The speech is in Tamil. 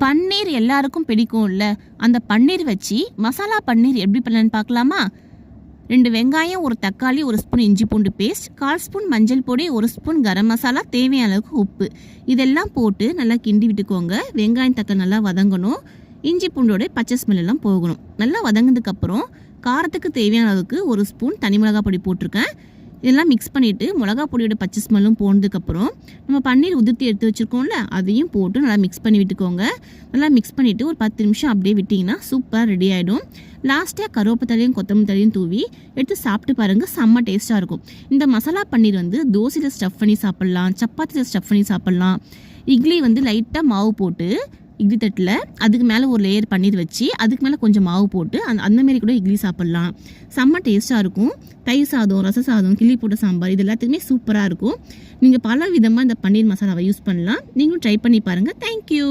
பன்னீர் எல்லாருக்கும் பிடிக்கும்ல, அந்த பன்னீர் வச்சு மசாலா பன்னீர் எப்படி பண்ணலான்னு பார்க்கலாமா? 2 வெங்காயம், 1 தக்காளி, 1 ஸ்பூன் இஞ்சி பூண்டு பேஸ்ட், 1/4 ஸ்பூன் மஞ்சள் பொடி, 1 ஸ்பூன் கரம் மசாலா, தேவையான அளவுக்கு உப்பு, இதெல்லாம் போட்டு நல்லா கிண்டி விட்டுக்கோங்க. வெங்காயம் தக்காளி நல்லா வதங்கணும். இஞ்சி பூண்டோட பச்சை ஸ்மெல் எல்லாம் போகணும். நல்லா வதங்கினதுக்கப்புறம் காரத்துக்கு தேவையான அளவுக்கு 1 ஸ்பூன் தனி மிளகாய் பொடி போட்டிருக்கேன். இதெல்லாம் மிக்ஸ் பண்ணிவிட்டு மிளகா பொடியோட பச்சை ஸ்மெல்லும் போனதுக்கப்புறம் நம்ம பன்னீர் உதிர்த்தி எடுத்து வச்சுருக்கோம்ல, அதையும் போட்டு நல்லா மிக்ஸ் பண்ணி விட்டுக்கோங்க. நல்லா மிக்ஸ் பண்ணிவிட்டு ஒரு 10 நிமிஷம் அப்படியே விட்டிங்கன்னா சூப்பராக ரெடி ஆகிடும். லாஸ்ட்டாக கருவேப்பிலையும் கொத்தமல்லி தழையும் தூவி எடுத்து சாப்பிட்டு பாருங்கள், செம்ம டேஸ்ட்டாக இருக்கும். இந்த மசாலா பன்னீர் தோசையில் ஸ்டஃப் பண்ணி சாப்பிட்லாம், சப்பாத்தியில் ஸ்டஃப் பண்ணி சாப்பிட்லாம். இட்லி லைட்டாக மாவு போட்டு இட்லி தட்டில் அதுக்கு மேலே ஒரு லேயர் பன்னீர் வச்சு அதுக்கு மேலே கொஞ்சம் மாவு போட்டு அந்தமாரி கூட இட்லி சாப்பிட்லாம். செம்ம டேஸ்ட்டாக இருக்கும். தயிர் சாதம், ரச சாதம், கிள்ளி போட்ட சாம்பார், இது எல்லாத்துக்குமே சூப்பராக இருக்கும். நீங்கள் பல விதமாக இந்த பன்னீர் மசாலாவை யூஸ் பண்ணலாம். நீங்களும் ட்ரை பண்ணி பாருங்கள். தேங்க்யூ.